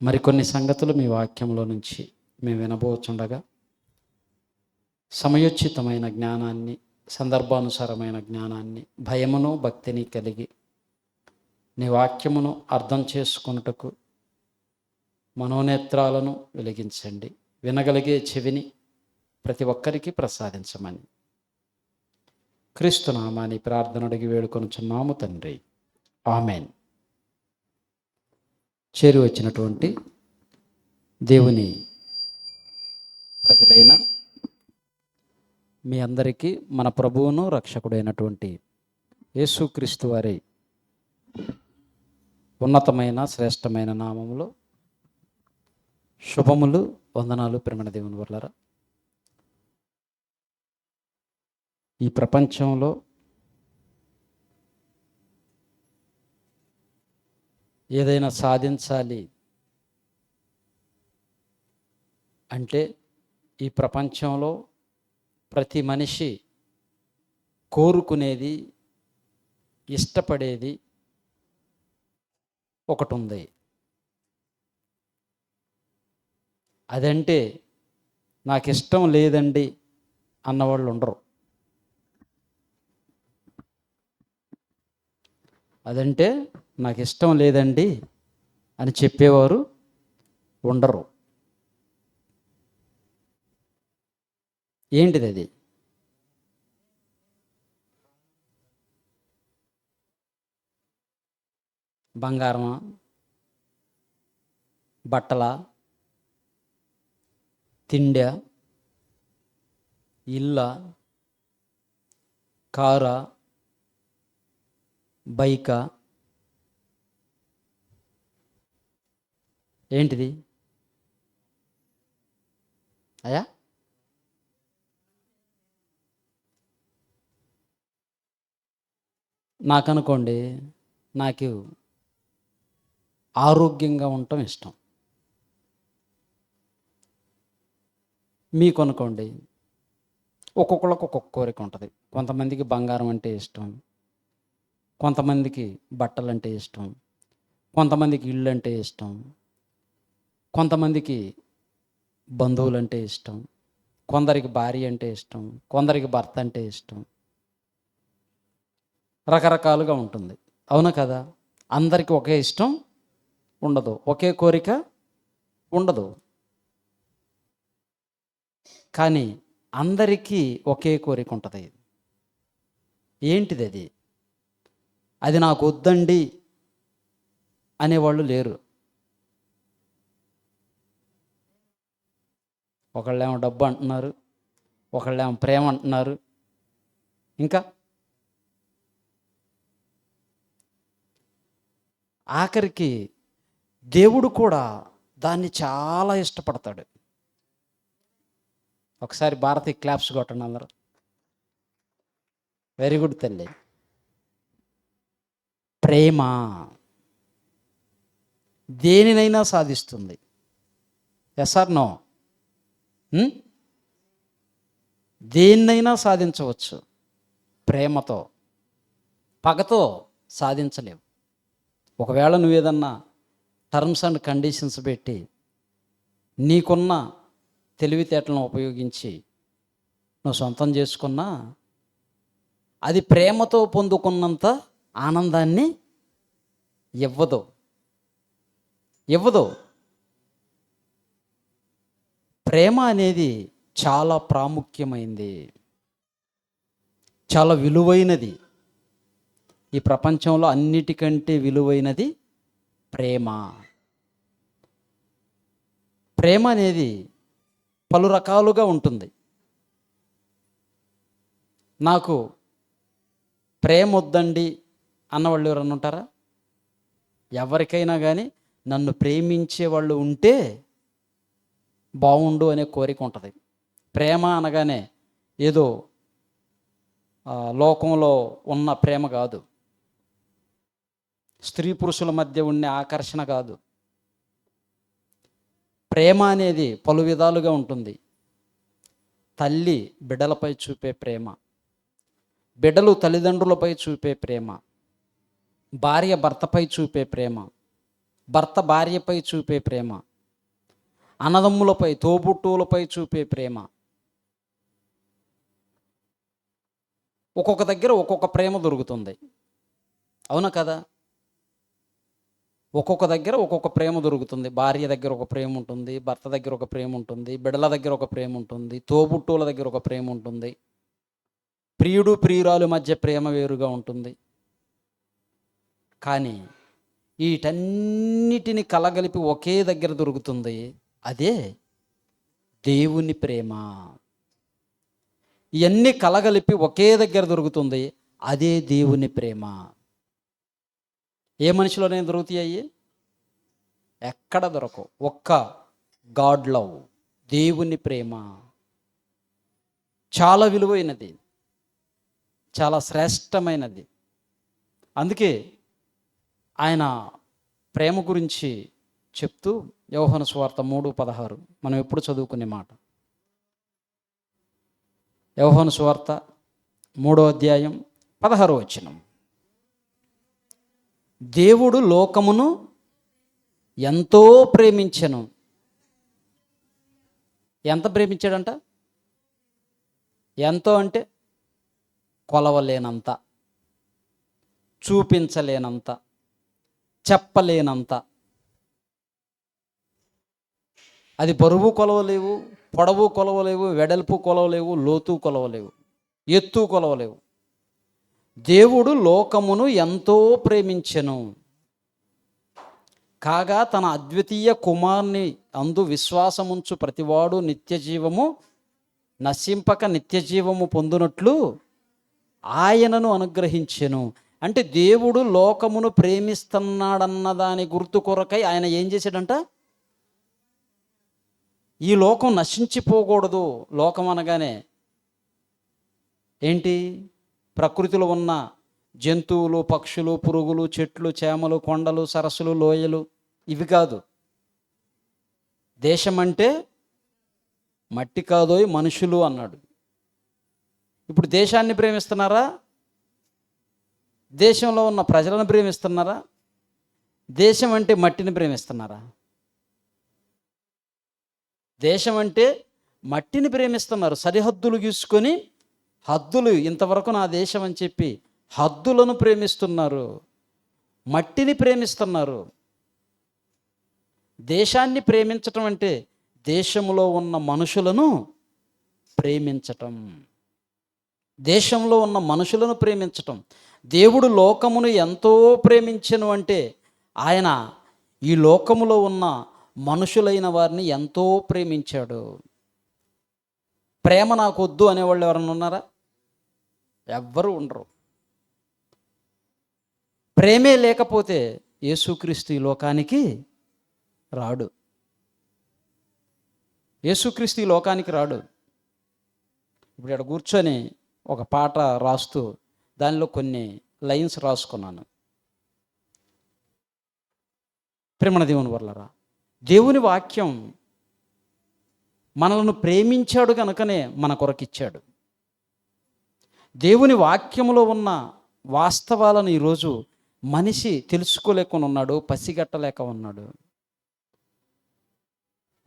మరికొన్ని సంగతులు మీ వాక్యంలో నుంచి మేము వినబోచుండగా సమయోచితమైన జ్ఞానాన్ని, సందర్భానుసారమైన జ్ఞానాన్ని, భయమును భక్తిని కలిగి నీ వాక్యమును అర్థం చేసుకొనుటకు మనోనేత్రాలను వెలిగించండి. వినగలిగే చెవిని ప్రతి ఒక్కరికి ప్రసాదించమని క్రీస్తు నామాని ప్రార్థన అడిగి వేడుకొనుచున్నాము తండ్రి, ఆమెన్. చేరి వచ్చినటువంటి దేవుని ప్రజలైన మీ అందరికీ మన ప్రభువును రక్షకుడైనటువంటి యేసుక్రీస్తు వారి ఉన్నతమైన శ్రేష్టమైన నామములో శుభములు, వందనాలు. ప్రేమణ దేవుని వర్లరా, ఈ ప్రపంచంలో ఏదైనా సాధించాలి అంటే ఈ ప్రపంచంలో ప్రతి మనిషి కోరుకునేది, ఇష్టపడేది ఒకటి ఉంది. అదంటే నాకు ఇష్టం లేదండి అన్నవాళ్ళు ఉండరు. అదంటే నాకు ఇష్టం లేదండి అని చెప్పేవారు ఉండరు. ఏంటిది అది? బంగారమా, బట్టలా, తిండా, ఇల్లా, కారా, బైకా, ఏంటిది అయ్యా? నాకనుకోండి, నాకు ఆరోగ్యంగా ఉండటం ఇష్టం. మీకు అనుకోండి, ఒక్కొక్కళ్ళకు ఒక్కొక్క కోరిక ఉంటుంది. కొంతమందికి బంగారం అంటే ఇష్టం, కొంతమందికి బట్టలు అంటే ఇష్టం, కొంతమందికి ఇళ్ళు అంటే ఇష్టం, కొంతమందికి బంధువులు అంటే ఇష్టం, కొందరికి భార్య అంటే ఇష్టం, కొందరికి భర్త అంటే ఇష్టం. రకరకాలుగా ఉంటుంది, అవునా కదా? అందరికీ ఒకే ఇష్టం ఉండదు, ఒకే కోరిక ఉండదు. కానీ అందరికీ ఒకే కోరిక ఉంటుంది. ఏంటిది అది? అది నాకు వద్దండి అనేవాళ్ళు లేరు. ఒకళ్ళేమో డబ్బు అంటున్నారు, ఒకళ్ళేమో ప్రేమ అంటున్నారు, ఇంకా ఆఖరికి దేవుడు కూడా దాన్ని చాలా ఇష్టపడతాడు. ఒకసారి భారతీయ క్లాప్స్ కొట్టండి అందరూ. వెరీ గుడ్ తల్లి. ప్రేమ దేనినైనా సాధిస్తుంది. Yes or no? దేన్నైనా సాధించవచ్చు ప్రేమతో. పగతో సాధించలేవు. ఒకవేళ నువ్వేదన్నా టర్మ్స్ అండ్ కండిషన్స్ పెట్టి నీకున్న తెలివితేటలను ఉపయోగించి నువ్వు సొంతం చేసుకున్నా అది ప్రేమతో పొందుకున్నంత ఆనందాన్ని ఇవ్వదు. ప్రేమ అనేది చాలా ప్రాముఖ్యమైనది, చాలా విలువైనది. ఈ ప్రపంచంలో అన్నిటికంటే విలువైనది ప్రేమ. ప్రేమ అనేది పలు రకాలుగా ఉంటుంది. నాకు ప్రేమ వద్దండి అన్నవాళ్ళు ఎవరన్నా ఉంటారా? ఎవరికైనా కానీ నన్ను ప్రేమించే వాళ్ళు ఉంటే బాగుండు అనే కోరిక ఉంటుంది. ప్రేమ అనగానే ఏదో లోకంలో ఉన్న ప్రేమ కాదు, స్త్రీ పురుషుల మధ్య ఉండే ఆకర్షణ కాదు. ప్రేమ అనేది పలు విధాలుగా ఉంటుంది. తల్లి బిడ్డలపై చూపే ప్రేమ, బిడ్డలు తల్లిదండ్రులపై చూపే ప్రేమ, భార్య భర్తపై చూపే ప్రేమ, భర్త భార్యపై చూపే ప్రేమ, అన్నదమ్ములపై తోబుట్టువులపై చూపే ప్రేమ, ఒక్కొక్క దగ్గర ఒక్కొక్క ప్రేమ దొరుకుతుంది. అవునా కదా? ఒక్కొక్క దగ్గర ఒక్కొక్క ప్రేమ దొరుకుతుంది. భార్య దగ్గర ఒక ప్రేమ ఉంటుంది, భర్త దగ్గర ఒక ప్రేమ ఉంటుంది, బిడ్డల దగ్గర ఒక ప్రేమ ఉంటుంది, తోబుట్టువుల దగ్గర ఒక ప్రేమ ఉంటుంది, ప్రియుడు ప్రియురాలు మధ్య ప్రేమ వేరుగా ఉంటుంది. కానీ వీటన్నిటిని కలగలిపి ఒకే దగ్గర దొరుకుతుంది, అదే దేవుని ప్రేమ. ఇవన్నీ కలగలిపి ఒకే దగ్గర దొరుకుతుంది, అదే దేవుని ప్రేమ. ఏ మనిషిలోనే దొరుకుతాయి? ఎక్కడ దొరకవు. ఒక్క గాడ్ లవ్, దేవుని ప్రేమ చాలా విలువైనది, చాలా శ్రేష్టమైనది. అందుకే ఆయన ప్రేమ గురించి చెప్తూ యోహాను సువార్త 3:16 మనం ఎప్పుడు చదువుకునే మాట. యోహాను సువార్త 3:16 దేవుడు లోకమును ఎంతో ప్రేమించెను. ఎంత ప్రేమించాడంట? ఎంతో అంటే కొలవలేనంత, చూపించలేనంత, చెప్పలేనంత. అది బరువు కొలవలేవు, పొడవు కొలవలేవు, వెడల్పు కొలవలేవు, లోతు కొలవలేవు, ఎత్తు కొలవలేవు. దేవుడు లోకమును ఎంతో ప్రేమించెను, కాగా తన అద్వితీయ కుమారుని అందు విశ్వాసముంచు ప్రతివాడు నిత్యజీవము నశింపక నిత్యజీవము పొందునట్లు ఆయనను అనుగ్రహించెను. అంటే దేవుడు లోకమును ప్రేమిస్తున్నాడన్న దాని గుర్తు కొరకై ఆయన ఏం చేశాడంట? ఈ లోకం నశించిపోకూడదు. లోకం అనగానే ఏంటి? ప్రకృతిలో ఉన్న జంతువులు, పక్షులు, పురుగులు, చెట్లు, చేమలు, కొండలు, సరస్సులు, లోయలు, ఇవి కాదు. దేశం అంటే మట్టి కాదోయ్ మనుషులు అన్నాడు. ఇప్పుడు దేశాన్ని ప్రేమిస్తున్నారా? దేశంలో ఉన్న ప్రజలను ప్రేమిస్తున్నారా? దేశం అంటే మట్టిని ప్రేమిస్తున్నారా? దేశం అంటే మట్టిని ప్రేమిస్తున్నారు. సరిహద్దులు గీసుకొని హద్దులు, ఇంతవరకు నా దేశం అని చెప్పి హద్దులను ప్రేమిస్తున్నారు, మట్టిని ప్రేమిస్తున్నారు. దేశాన్ని ప్రేమించటం అంటే దేశంలో ఉన్న మనుషులను ప్రేమించటం, దేశంలో ఉన్న మనుషులను ప్రేమించటం. దేవుడు లోకమును ఎంతో ప్రేమించెను అంటే ఆయన ఈ లోకములో ఉన్న మనుషులైన వారిని ఎంతో ప్రేమించాడు. ప్రేమ నాకు వద్దు అనేవాళ్ళు ఎవరన్నా ఉన్నారా? ఎవ్వరూ ఉండరు. ప్రేమే లేకపోతే యేసుక్రీస్తు ఈ లోకానికి రాడు. యేసుక్రీస్తు ఈ లోకానికి రాడు. ఇప్పుడు ఇక్కడ కూర్చొని ఒక పాట రాస్తూ దానిలో కొన్ని లైన్స్ రాసుకున్నాను. ప్రేమణ దేవుని వల్లరా, దేవుని వాక్యం మనలను ప్రేమించాడు కనుకనే మన కొరకిచ్చాడు. దేవుని వాక్యములో ఉన్న వాస్తవాలను ఈరోజు మనిషి తెలుసుకోలేకుండా ఉన్నాడు, పసిగట్టలేక ఉన్నాడు.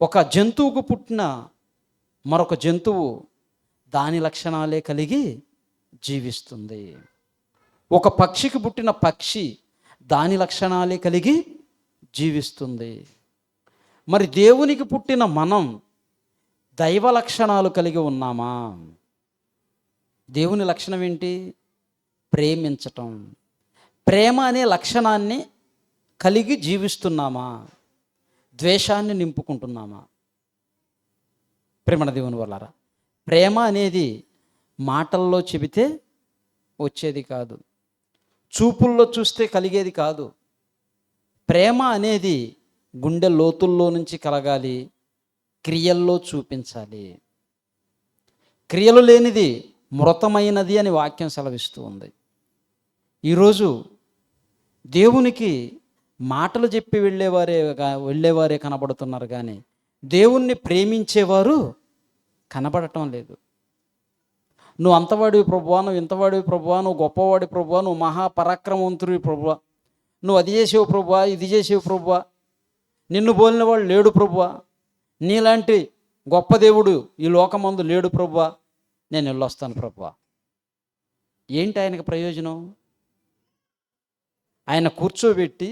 ఒక జంతువుకు పుట్టిన మరొక జంతువు దాని లక్షణాలే కలిగి జీవిస్తుంది. ఒక పక్షికి పుట్టిన పక్షి దాని లక్షణాలే కలిగి జీవిస్తుంది. మరి దేవునికి పుట్టిన మనం దైవ లక్షణాలు కలిగి ఉన్నామా? దేవుని లక్షణం ఏంటి? ప్రేమించటం. ప్రేమ అనే లక్షణాన్ని కలిగి జీవిస్తున్నామా? ద్వేషాన్ని నింపుకుంటున్నామా? ప్రేమణ దేవుని వల్లరా, ప్రేమ అనేది మాటల్లో చెబితే వచ్చేది కాదు, చూపుల్లో చూస్తే కలిగేది కాదు. ప్రేమ అనేది గుండె లోతుల్లో నుంచి కలగాలి, క్రియల్లో చూపించాలి. క్రియలు లేనిది మృతమైనది అని వాక్యం సెలవిస్తూ ఉంది. ఈరోజు దేవునికి మాటలు చెప్పి వెళ్ళేవారే కనబడుతున్నారు, కానీ దేవుణ్ణి ప్రేమించేవారు కనబడటం లేదు. నువ్వు అంతవాడివి ప్రభువా, నువ్వు ఇంతవాడివి ప్రభువా, నువ్వు గొప్పవాడి ప్రభువా, నువ్వు మహాపరాక్రమవంతుడివి ప్రభువా, నువ్వు అది చేసేవు ప్రభువా, ఇది చేసేవు ప్రభువా, నిన్ను పోలిన వాడు లేడు ప్రభువా, నీలాంటి గొప్ప దేవుడు ఈ లోకమందు లేడు ప్రభువా, నేను వెళ్ళొస్తాను ప్రభువా. ఏంటి ఆయనకు ప్రయోజనం? ఆయన కూర్చోబెట్టి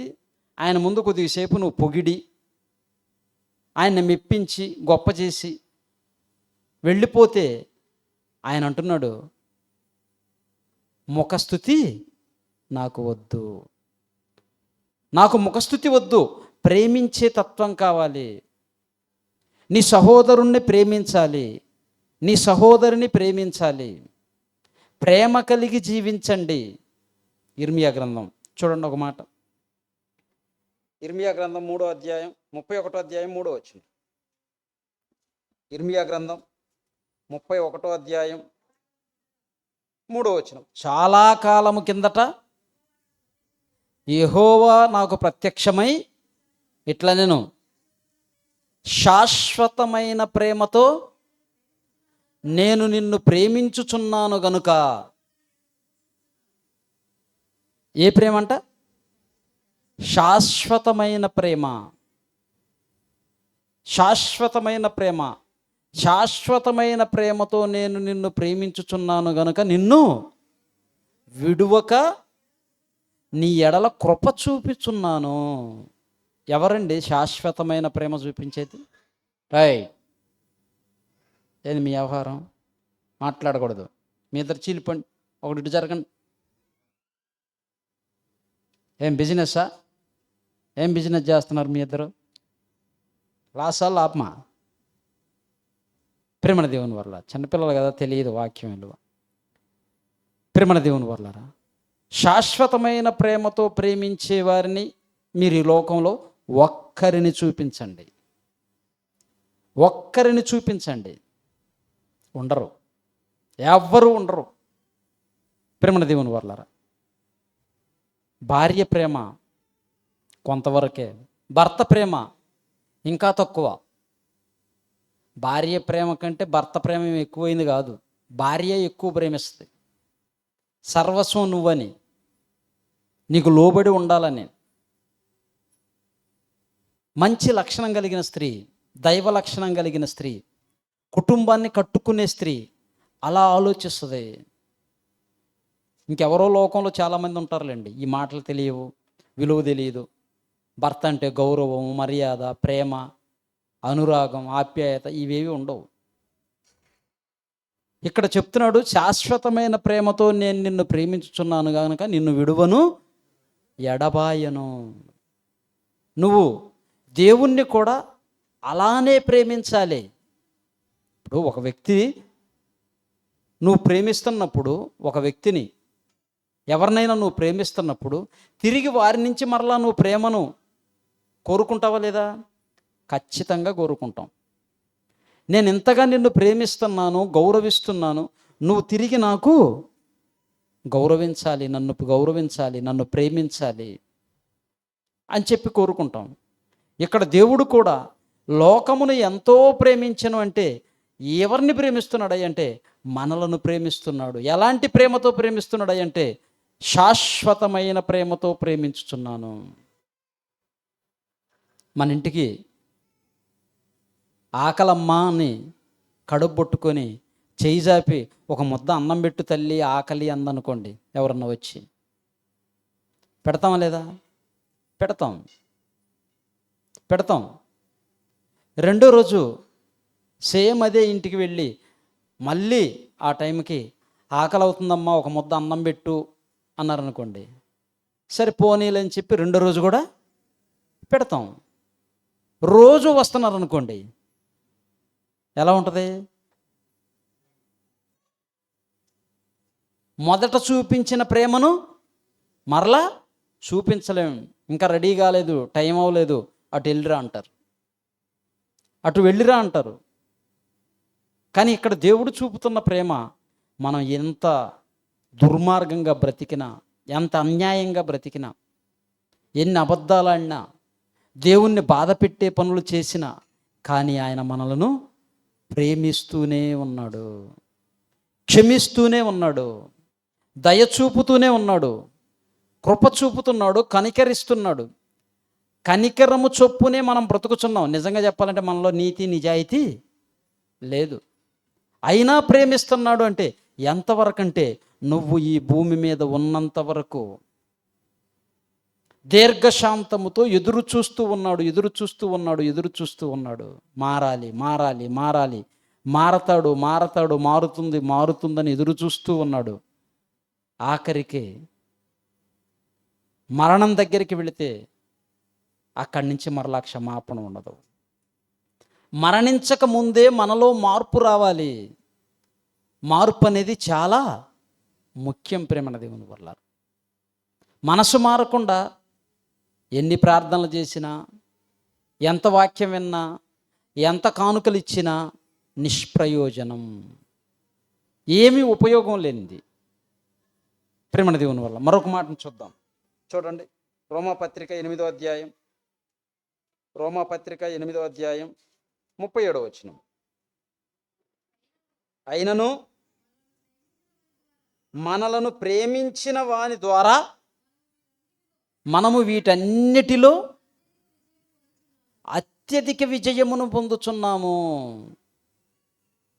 ఆయన ముందు కొద్దిసేపు నువ్వు పొగిడి ఆయన్ని మెప్పించి గొప్ప చేసి వెళ్ళిపోతే ఆయన అంటున్నాడు, ముఖస్తుతి నాకు వద్దు, నాకు ముఖస్తుతి వద్దు, ప్రేమించే తత్వం కావాలి. నీ సహోదరుణ్ణి ప్రేమించాలి, నీ సహోదరిని ప్రేమించాలి, ప్రేమ కలిగి జీవించండి. ఇర్మియా గ్రంథం చూడండి ఒక మాట. ఇర్మియా గ్రంథం 3వ అధ్యాయం 31వ అధ్యాయం 3వ వచనం. ఇర్మియా గ్రంథం 31వ అధ్యాయం 3వ వచనం. చాలా కాలము కిందట యెహోవా నాకు ప్రత్యక్షమై ఇట్లా, నేను శాశ్వతమైన ప్రేమతో నేను నిన్ను ప్రేమించుచున్నాను గనుక. ఏ ప్రేమ అంట? శాశ్వతమైన ప్రేమ. శాశ్వతమైన ప్రేమ. శాశ్వతమైన ప్రేమతో నేను నిన్ను ప్రేమించుచున్నాను గనుక నిన్ను విడువక నీ ఎడల కృప చూపించున్నాను. ఎవరండి శాశ్వతమైన ప్రేమ చూపించేది? ఏది మీ వ్యవహారం? మాట్లాడకూడదు. మీ ఇద్దరు చీలిపండి, ఒకటి ఇటు జరగండి. ఏం బిజినెస్సా? ఏం బిజినెస్ చేస్తున్నారు మీ ఇద్దరు? లాసా లాభమా? ప్రేమణ దేవుని వల్ల. చిన్నపిల్లలు కదా, తెలియదు వాక్యం విలువ. ప్రేమణ దేవుని వల్లరా, శాశ్వతమైన ప్రేమతో ప్రేమించే వారిని మీరు ఈ లోకంలో ఒక్కరిని చూపించండి, ఒక్కరిని చూపించండి. ఉండరు, ఎవ్వరూ ఉండరు. ప్రేమణ దేవుని వల్లరా. భార్య ప్రేమ కొంతవరకే, భర్త ప్రేమ ఇంకా తక్కువ. భార్య ప్రేమ కంటే భర్త ప్రేమ ఎక్కువైంది కాదు, భార్య ఎక్కువ ప్రేమిస్తుంది. సర్వస్వం నువ్వని, నీకు లోబడి ఉండాలని. మంచి లక్షణం కలిగిన స్త్రీ, దైవ లక్షణం కలిగిన స్త్రీ, కుటుంబాన్ని కట్టుకునే స్త్రీ అలా ఆలోచిస్తుంది. ఇంకెవరో లోకంలో చాలామంది ఉంటారులేండి, ఈ మాటలు తెలియవు, విలువ తెలియదు. భర్త అంటే గౌరవం, మర్యాద, ప్రేమ, అనురాగం, ఆప్యాయత ఇవేవి ఉండవు. ఇక్కడ చెప్తున్నాడు, శాశ్వతమైన ప్రేమతో నేను నిన్ను ప్రేమించుచున్నాను కనుక నిన్ను విడువను, ఎడబాయను. నువ్వు దేవుణ్ణి కూడా అలానే ప్రేమించాలి. ఇప్పుడు ఒక వ్యక్తి, నువ్వు ప్రేమిస్తున్నప్పుడు, ఒక వ్యక్తిని ఎవరినైనా నువ్వు ప్రేమిస్తున్నప్పుడు తిరిగి వారి నుంచి మరలా నువ్వు ప్రేమను కోరుకుంటావా లేదా? ఖచ్చితంగా కోరుకుంటాం. నేను ఇంతగా నిన్ను ప్రేమిస్తున్నాను, గౌరవిస్తున్నాను, నువ్వు తిరిగి నాకు గౌరవించాలి, నన్ను గౌరవించాలి, నన్ను ప్రేమించాలి అని చెప్పి కోరుకుంటాం. ఇక్కడ దేవుడు కూడా లోకమును ఎంతో ప్రేమించను అంటే ఎవరిని ప్రేమిస్తున్నాడు అంటే మనలను ప్రేమిస్తున్నాడు. ఎలాంటి ప్రేమతో ప్రేమిస్తున్నాడు అంటే శాశ్వతమైన ప్రేమతో ప్రేమించుచున్నాను. మన ఇంటికి ఆకలమ్మా అని కడుపొట్టుకొని చేయి జాపి ఒక ముద్ద అన్నం పెట్టు తల్లి, ఆకలి అందనుకోండి, ఎవరన్నా వచ్చి పెడతామా లేదా? పెడతాం. రెండో రోజు సేమ్ అదే ఇంటికి వెళ్ళి మళ్ళీ ఆ టైంకి ఆకలి అవుతుందమ్మా ఒక ముద్ద అన్నం పెట్టు అన్నారనుకోండి, సరే పోనీలని చెప్పి రెండో రోజు కూడా పెడతాం. రోజు వస్తున్నారనుకోండి, ఎలా ఉంటుంది? మొదట చూపించిన ప్రేమను మరలా చూపించలేం. ఇంకా రెడీ కాలేదు, టైం అవ్వలేదు, అటు వెళ్ళిరా అంటారు, అటు వెళ్ళిరా అంటారు. కానీ ఇక్కడ దేవుడు చూపుతున్న ప్రేమ, మనం ఎంత దుర్మార్గంగా బ్రతికినా, ఎంత అన్యాయంగా బ్రతికినా, ఎన్ని అబద్ధాలు ఆడినా, దేవుణ్ణి బాధ పెట్టే పనులు చేసినా, కానీ ఆయన మనలను ప్రేమిస్తూనే ఉన్నాడు, క్షమిస్తూనే ఉన్నాడు, దయ చూపుతూనే ఉన్నాడు. కృప చూపుతున్నాడు, కనికరిస్తున్నాడు. కనికరము చొప్పునే మనం బ్రతుకుచున్నాం. నిజంగా చెప్పాలంటే మనలో నీతి నిజాయితీ లేదు. అయినా ప్రేమిస్తున్నాడు అంటే ఎంతవరకంటే నువ్వు ఈ భూమి మీద ఉన్నంత వరకు దీర్ఘశాంతముతో ఎదురు చూస్తూ ఉన్నాడు, ఎదురు చూస్తూ ఉన్నాడు, ఎదురు చూస్తూ ఉన్నాడు. మారాలి, మారాలి, మారాలి, మారతాడు, మారతాడు, మారుతుంది, మారుతుందని ఎదురు చూస్తూ ఉన్నాడు. ఆఖరికి మరణం దగ్గరికి వెళితే అక్కడి నుంచి మరలా క్షమాపణ ఉండదు. మరణించక ముందే మనలో మార్పు రావాలి. మార్పు అనేది చాలా ముఖ్యం ప్రేమన దేవుని వల్ల. మనసు మారకుండా ఎన్ని ప్రార్థనలు చేసినా, ఎంత వాక్యం విన్నా, ఎంత కానుకలు ఇచ్చినా నిష్ప్రయోజనం, ఏమీ ఉపయోగం లేనిది ప్రేమన దేవుని వల్ల. మరొక మాటను చూద్దాం. చూడండి, రోమాపత్రిక 8వ అధ్యాయం, రోమాపత్రిక 8వ అధ్యాయం 37వ వచనం. అయినను మనలను ప్రేమించిన వాని ద్వారా మనము వీటన్నిటిలో అత్యధిక విజయమును పొందుచున్నాము.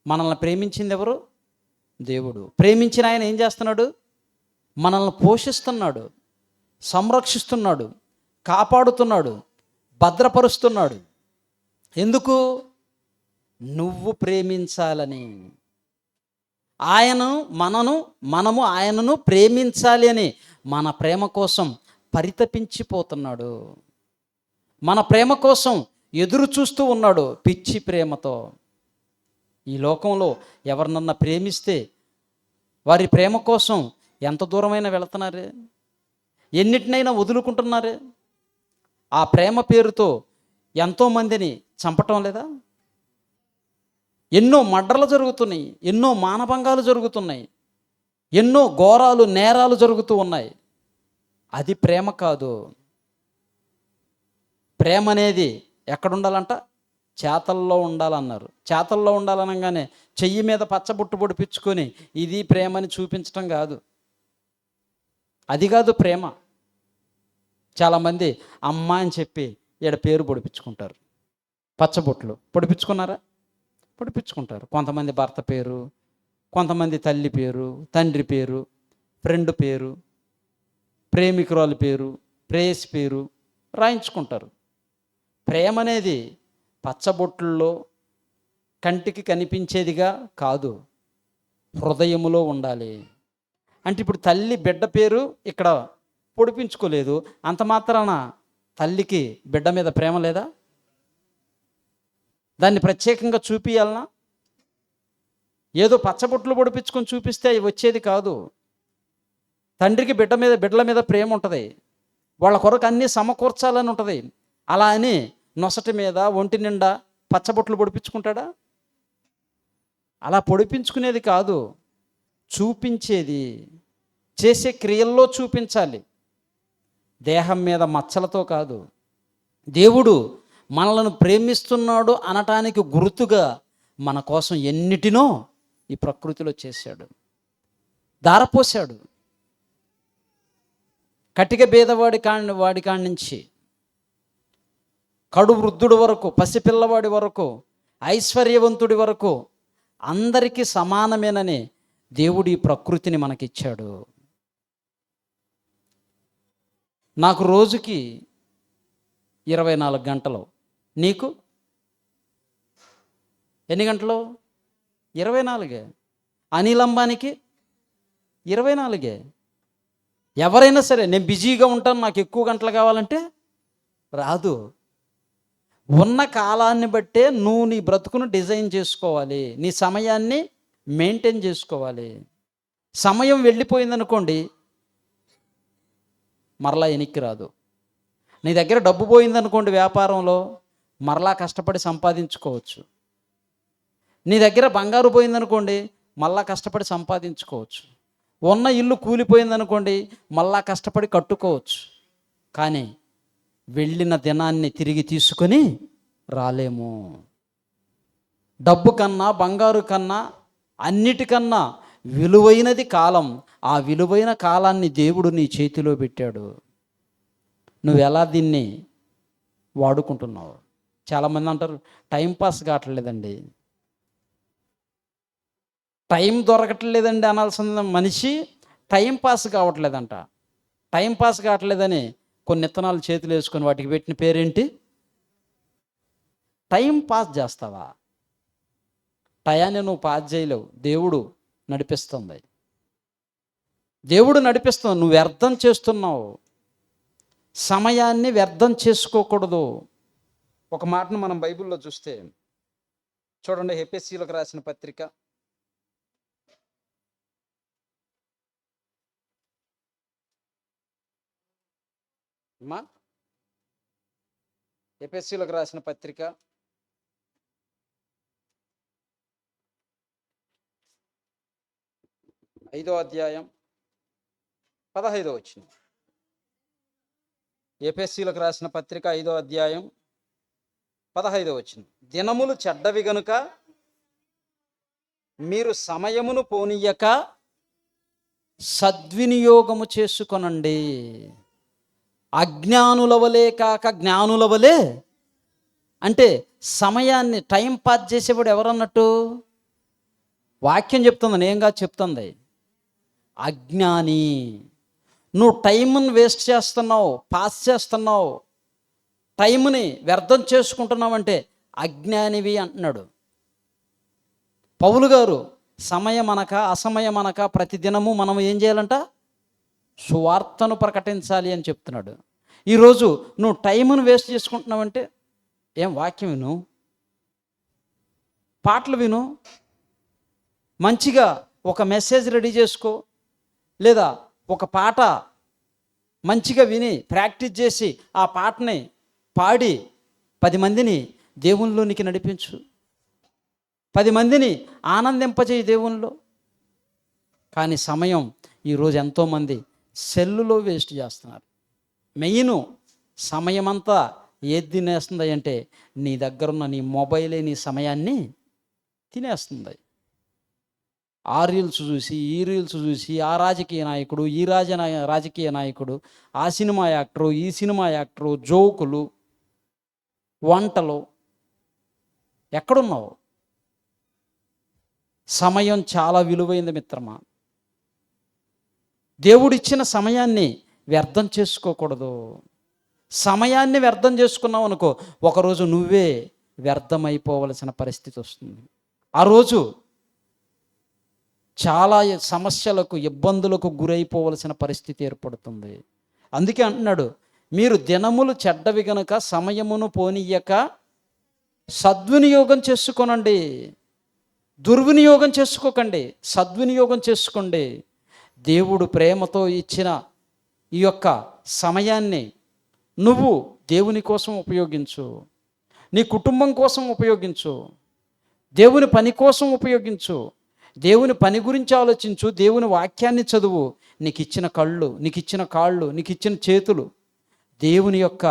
మనల్ని ప్రేమించింది ఎవరు? దేవుడు. ప్రేమించిన ఆయన ఏం చేస్తున్నాడు? మనల్ని పోషిస్తున్నాడు, సంరక్షిస్తున్నాడు, కాపాడుతున్నాడు, భద్రపరుస్తున్నాడు. ఎందుకు? నువ్వు ప్రేమించాలని. మనము ఆయనను ప్రేమించాలి అని మన ప్రేమ కోసం పరితపించిపోతున్నాడు. మన ప్రేమ కోసం ఎదురు చూస్తూ ఉన్నాడు పిచ్చి ప్రేమతో. ఈ లోకంలో ఎవరినన్నా ప్రేమిస్తే వారి ప్రేమ కోసం ఎంత దూరమైనా వెళుతున్నారే, ఎన్నిటినైనా వదులుకుంటున్నారే. ఆ ప్రేమ పేరుతో ఎంతోమందిని చంపటం లేదా? ఎన్నో మర్డర్లు జరుగుతున్నాయి, ఎన్నో మానభంగాలు జరుగుతున్నాయి, ఎన్నో ఘోరాలు నేరాలు జరుగుతూ ఉన్నాయి. అది ప్రేమ కాదు. ప్రేమ అనేది ఎక్కడ ఉండాలంట? చేతల్లో ఉండాలన్నారు. చేతల్లో ఉండాలనగానే చెయ్యి మీద పచ్చబొట్టు పొడిపించుకొని ఇది ప్రేమని చూపించటం కాదు. అది కాదు ప్రేమ. చాలామంది అమ్మ అని చెప్పి ఈడ పేరు పొడిపించుకుంటారు. పచ్చబొట్లు పొడిపించుకున్నారా? పొడిపించుకుంటారు. కొంతమంది భర్త పేరు, కొంతమంది తల్లి పేరు, తండ్రి పేరు, ఫ్రెండ్ పేరు, ప్రేమికురాలి పేరు, ప్రేయసి పేరు రాయించుకుంటారు. ప్రేమ అనేది పచ్చబొట్లలో కంటికి కనిపించేదిగా కాదు, హృదయములో ఉండాలి. అంటే ఇప్పుడు తల్లి బిడ్డ పేరు ఇక్కడ పొడిపించుకోలేదు, అంత మాత్రాన తల్లికి బిడ్డ మీద ప్రేమ లేదా? దాన్ని ప్రత్యేకంగా చూపియాలనా? ఏదో పచ్చబొట్లు పొడిపించుకొని చూపిస్తే అవి వచ్చేది కాదు. తండ్రికి బిడ్డల మీద ప్రేమ ఉంటుంది, వాళ్ళ కొరకు అన్నీ సమకూర్చాలని ఉంటుంది. అలా అని నొసటి మీద ఒంటి నిండా పచ్చబొట్లు పొడిపించుకుంటాడా? అలా పొడిపించుకునేది కాదు, చూపించేది, చేసే క్రియల్లో చూపించాలి, దేహం మీద మచ్చలతో కాదు. దేవుడు మనలను ప్రేమిస్తున్నాడు అనటానికి గుర్తుగా మన కోసం ఎన్నిటినో ఈ ప్రకృతిలో చేశాడు, దారపోశాడు. కటిక బీదవాడి కాడి నుంచి కడు వృద్ధుడి వరకు, పసిపిల్లవాడి వరకు, ఐశ్వర్యవంతుడి వరకు అందరికీ సమానమేనని దేవుడు ఈ ప్రకృతిని మనకిచ్చాడు. నాకు రోజుకి 24 గంటలు, నీకు ఎన్ని గంటలు? 24. అనిల్ అంబానీకి 24. ఎవరైనా సరే నేను బిజీగా ఉంటాను, నాకు ఎక్కువ గంటలు కావాలంటే రాదు. ఉన్న కాలాన్ని బట్టే నువ్వు నీ బ్రతుకును డిజైన్ చేసుకోవాలి, నీ సమయాన్ని మెయింటైన్ చేసుకోవాలి. సమయం వెళ్ళిపోయిందనుకోండి మరలా వెనక్కి రాదు. నీ దగ్గర డబ్బు పోయిందనుకోండి వ్యాపారంలో, మరలా కష్టపడి సంపాదించుకోవచ్చు. నీ దగ్గర బంగారు పోయిందనుకోండి మళ్ళా కష్టపడి సంపాదించుకోవచ్చు. ఉన్న ఇల్లు కూలిపోయిందనుకోండి మళ్ళా కష్టపడి కట్టుకోవచ్చు. కానీ వెళ్ళిన దినాన్ని తిరిగి తీసుకొని రాలేము. డబ్బు కన్నా, బంగారు కన్నా, అన్నిటికన్నా విలువైనది కాలం. ఆ విలువైన కాలాన్ని దేవుడు నీ చేతిలో పెట్టాడు. నువ్వు ఎలా దీన్ని వాడుకుంటున్నావు? చాలామంది అంటారు టైం పాస్ కావట్లేదండి. టైం దొరకట్లేదండి అనాల్సిన మనిషి టైం పాస్ కావట్లేదంట. టైం పాస్ కావట్లేదని కొన్ని విత్తనాలు చేతులు వేసుకొని వాటికి పెట్టిన పేరేంటి? టైం పాస్ చేస్తావా? టయాన్ని నువ్వు పాస్ చేయలేవు. దేవుడు నడిపిస్తుంది. దేవుడు నడిపిస్తుంది. నువ్వు వ్యర్థం చేస్తున్నావు. సమయాన్ని వ్యర్థం చేసుకోకూడదు. ఒక మాటను మనం బైబిల్లో చూస్తే చూడండి, ఎఫెసీయులకు రాసిన పత్రిక 5వ అధ్యాయం 15వ వచనం. ఎఫెసీయులకు రాసిన పత్రిక 5వ అధ్యాయం 15వ వచనం. దినములు చెడ్డవి గనుక మీరు సమయమును పోనీయక సద్వినియోగము చేసుకొనండి. అజ్ఞానుల వలె కాక జ్ఞానుల వలె. అంటే సమయాన్ని టైం పాస్ చేసేవాడు ఎవరన్నట్టు? వాక్యం చెప్తుంది, నేనుగా చెప్తుంది. అజ్ఞాని. నువ్వు టైంని వేస్ట్ చేస్తున్నావు, పాస్ చేస్తున్నావు, టైంని వ్యర్థం చేసుకుంటున్నావు అంటే అజ్ఞానివి అంటున్నాడు పౌలు గారు. సమయమనక అసమయమనక ప్రతిదినము మనం ఏం చేయాలంట? సువార్తను ప్రకటించాలి అని చెప్తున్నాడు. ఈరోజు నువ్వు టైంను వేస్ట్ చేసుకుంటున్నావంటే ఏం? వాక్యం విను, పాటలు విను, మంచిగా ఒక మెసేజ్ రెడీ చేసుకో, లేదా ఒక పాట మంచిగా విని ప్రాక్టీస్ చేసి ఆ పాటని పాడి 10 మందిని దేవునిలోనికి నడిపించు, 10 మందిని ఆనందింపజేయి దేవునిలో. కానీ సమయం ఈరోజు ఎంతోమంది సెల్లులో వేస్ట్ చేస్తున్నారు. మెయిన్ సమయం అంతా ఏది తినేస్తుంది అంటే నీ దగ్గరున్న నీ మొబైలే నీ సమయాన్ని తినేస్తుంది. ఆ రీల్స్ చూసి, ఈ రీల్స్ చూసి, ఆ రాజకీయ నాయకుడు, ఈ రాజకీయ నాయకుడు, ఆ సినిమా యాక్టరు, ఈ సినిమా యాక్టరు, జోకులు, వంటలు. ఎక్కడున్నావు? సమయం చాలా విలువైంది మిత్రమా. దేవుడిచ్చిన సమయాన్ని వ్యర్థం చేసుకోకూడదు. సమయాన్ని వ్యర్థం చేసుకున్నావు అనుకో, ఒకరోజు నువ్వే వ్యర్థమైపోవలసిన పరిస్థితి వస్తుంది. ఆ రోజు చాలా సమస్యలకు, ఇబ్బందులకు గురైపోవలసిన పరిస్థితి ఏర్పడుతుంది. అందుకే అంటున్నాడు, మీరు దినములు చెడ్డవి గనుక సమయమును పోనీయక సద్వినియోగం చేసుకోనండి. దుర్వినియోగం చేసుకోకండి, సద్వినియోగం చేసుకోండి. దేవుడు ప్రేమతో ఇచ్చిన ఈ యొక్క సమయాన్ని నువ్వు దేవుని కోసం ఉపయోగించు, నీ కుటుంబం కోసం ఉపయోగించు, దేవుని పని కోసం ఉపయోగించు, దేవుని పని గురించి ఆలోచించు, దేవుని వాక్యాన్ని చదువు. నీకు ఇచ్చిన కళ్ళు, నీకు ఇచ్చిన కాళ్ళు, నీకు ఇచ్చిన చేతులు దేవుని యొక్క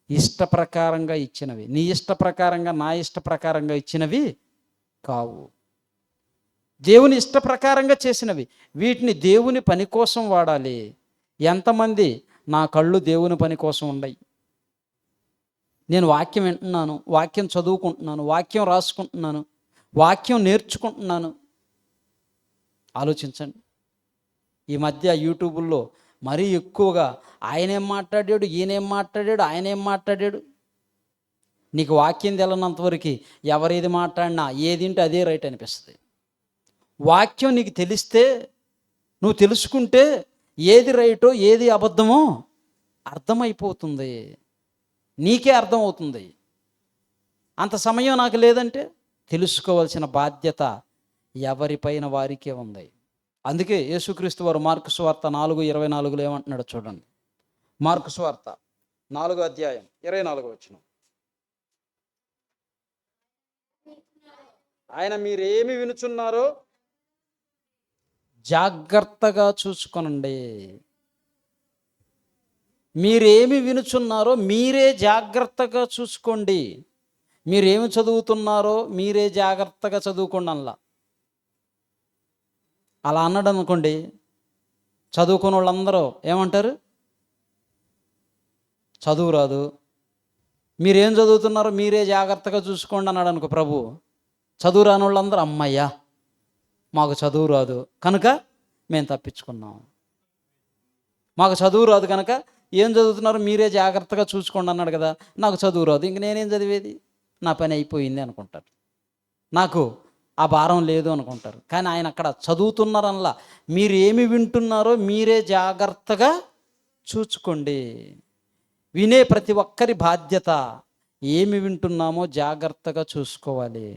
ఇష్ట ప్రకారంగా ఇచ్చినవి, నీ ఇష్ట ప్రకారంగా, నా ఇష్ట ప్రకారంగా ఇచ్చినవి కావు. దేవుని ఇష్ట ప్రకారంగా చేసినవి. వీటిని దేవుని పని కోసం వాడాలి. ఎంతమంది నా కళ్ళు దేవుని పని కోసం ఉన్నాయి, నేను వాక్యం వింటున్నాను, వాక్యం చదువుకుంటున్నాను, వాక్యం రాసుకుంటున్నాను, వాక్యం నేర్చుకుంటున్నాను. ఆలోచించండి. ఈ మధ్య యూట్యూబుల్లో మరీ ఎక్కువగా ఆయనేం మాట్లాడాడు, ఈయనేం మాట్లాడాడు, ఆయనేం మాట్లాడాడు. నీకు వాక్యం తెలనంతవరకు ఎవరేది మాట్లాడినా ఏదింటే అదే రైట్ అనిపిస్తుంది. వాక్యం నీకు తెలిస్తే, నువ్వు తెలుసుకుంటే ఏది రైటో ఏది అబద్ధమో అర్థమైపోతుంది, నీకే అర్థమవుతుంది. అంత సమయం నాకు లేదంటే తెలుసుకోవాల్సిన బాధ్యత ఎవరిపైన వారికే ఉంది. అందుకే యేసుక్రీస్తు వారు మార్కు సువార్త 4:24 ఏమంటున్నాడో చూడండి. మార్కు సువార్త 4వ అధ్యాయం 24వ వచనం. ఆయన మీరేమి వినుచున్నారో జాగ్రత్తగా చూసుకోనండి. మీరేమి వినుచున్నారో మీరే జాగ్రత్తగా చూసుకోండి. మీరేమి చదువుతున్నారో మీరే జాగ్రత్తగా చదువుకోండి. అలా అలా అన్నాడు అనుకోండి, చదువుకున్న వాళ్ళందరూ ఏమంటారు? చదువు రాదు, మీరేం చదువుతున్నారో మీరే జాగ్రత్తగా చూసుకోండి అన్నాడు అనుకో ప్రభు. చదువు రాని వాళ్ళందరూ అమ్మయ్యా మాకు చదువు రాదు కనుక మేము తప్పించుకున్నాం, మాకు చదువు రాదు కనుక ఏం చదువుతున్నారో మీరే జాగ్రత్తగా చూసుకోండి అన్నాడు కదా, నాకు చదువు రాదు ఇంక నేనేం చదివేది, నా పని అయిపోయింది అనుకుంటారు, నాకు ఆ భారం లేదు అనుకుంటారు. కానీ ఆయన అక్కడ చదువుతున్నారనలా, మీరు ఏమి వింటున్నారో మీరే జాగ్రత్తగా చూసుకోండి. వినే ప్రతి ఒక్కరి బాధ్యత ఏమి వింటున్నామో జాగ్రత్తగా చూసుకోవాలి.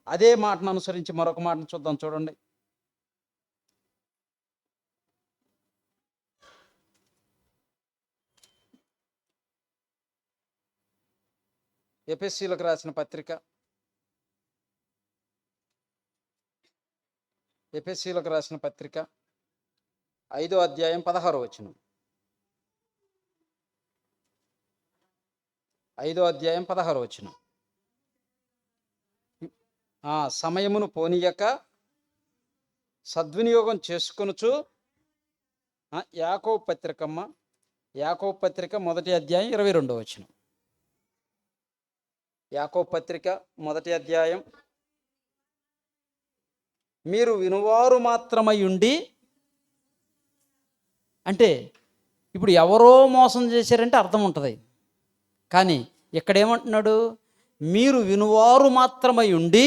అదే మాటను అనుసరించి మరొక మాటను చూద్దాం, చూడండి. ఎఫెసీయులకు రాసిన పత్రిక, ఎఫెసీయులకు రాసిన పత్రిక 5వ అధ్యాయం 16వ వచనం. 5వ అధ్యాయం 16వ వచనం. సమయమును పోనీయక సద్వినియోగం చేసుకొనుచు, యాకోబు పత్రికమ్మ, యాకోబు పత్రిక 1వ అధ్యాయం 22వ వచనం. యాకోబు పత్రిక 1వ అధ్యాయం, మీరు వినువారు మాత్రమై ఉండి, అంటే ఇప్పుడు ఎవరో మోసం చేశారంటే అర్థం ఉంటుంది, కానీ ఇక్కడ ఏమంటున్నాడు? మీరు వినువారు మాత్రమై ఉండి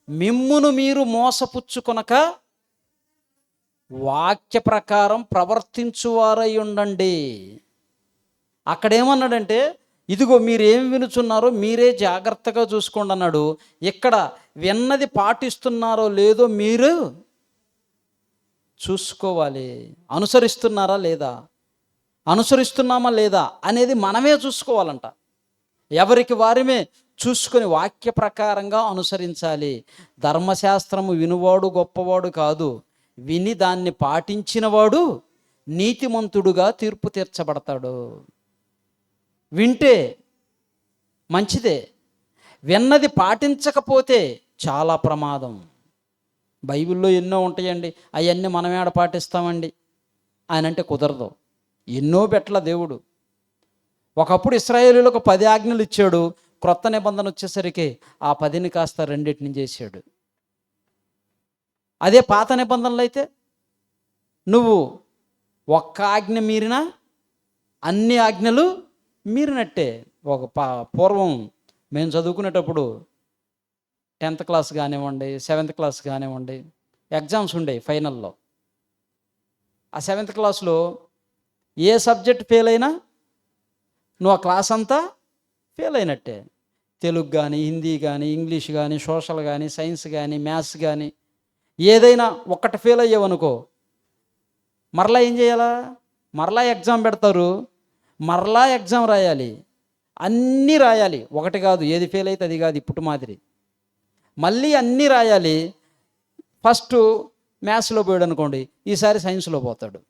మిమ్మును మీరు మోసపుచ్చుకొనక వాక్య ప్రకారం ప్రవర్తించువారై ఉండండి. అక్కడేమన్నాడంటే ఇదిగో మీరేం వినుచున్నారో మీరే జాగ్రత్తగా చూసుకోండి అన్నాడు. ఇక్కడ విన్నది పాటిస్తున్నారో లేదో మీరు చూసుకోవాలి. అనుసరిస్తున్నారా లేదా, అనుసరిస్తున్నామా లేదా అనేది మనమే చూసుకోవాలంట. ఎవరికి వారిమే చూసుకొని వాక్య ప్రకారంగా అనుసరించాలి. ధర్మశాస్త్రము వినువాడు గొప్పవాడు కాదు, విని దాన్ని పాటించినవాడు నీతిమంతుడుగా తీర్పు తీర్చబడతాడు. వింటే మంచిదే, విన్నది పాటించకపోతే చాలా ప్రమాదం. బైబిల్లో ఎన్నో ఉంటాయండి, అవన్నీ మనం ఏడ పాటిస్తామండి ఆయన అంటే కుదరదు. ఎన్నో పెట్ల దేవుడు. ఒకప్పుడు ఇశ్రాయేలీయులకు 10 ఆజ్ఞలు ఇచ్చాడు, క్రొత్త నిబంధన వచ్చేసరికి ఆ 10ని కాస్త 2 చేశాడు. అదే పాత నిబంధనలు అయితే నువ్వు ఒక్క ఆజ్ఞ మీరినా అన్ని ఆజ్ఞలు మీరినట్టే. పూర్వం మేము చదువుకునేటప్పుడు 10th క్లాస్ కానివ్వండి, 7th క్లాస్ కానివ్వండి, ఎగ్జామ్స్ ఉండేవి ఫైనల్లో. ఆ 7th క్లాస్లో ఏ సబ్జెక్ట్ ఫెయిల్ అయినా నువ్వు ఆ క్లాస్ అంతా ఫెయిల్ అయినట్టే. తెలుగు కానీ, హిందీ కానీ, ఇంగ్లీష్ కానీ, సోషల్ కానీ, సైన్స్ కానీ, మ్యాథ్స్ కానీ, ఏదైనా ఒక్కటి ఫెయిల్ అయ్యావనుకో మరలా ఏం చేయాలా? మరలా ఎగ్జామ్ పెడతారు, మరలా ఎగ్జామ్ రాయాలి, అన్నీ రాయాలి. ఒకటి కాదు, ఏది ఫెయిల్ అయితే అది కాదు ఇప్పుడు మాదిరి. మళ్ళీ అన్నీ రాయాలి. ఫస్ట్ మ్యాథ్స్లో పోయాడు అనుకోండి, ఈసారి సైన్స్లో పోతాడు.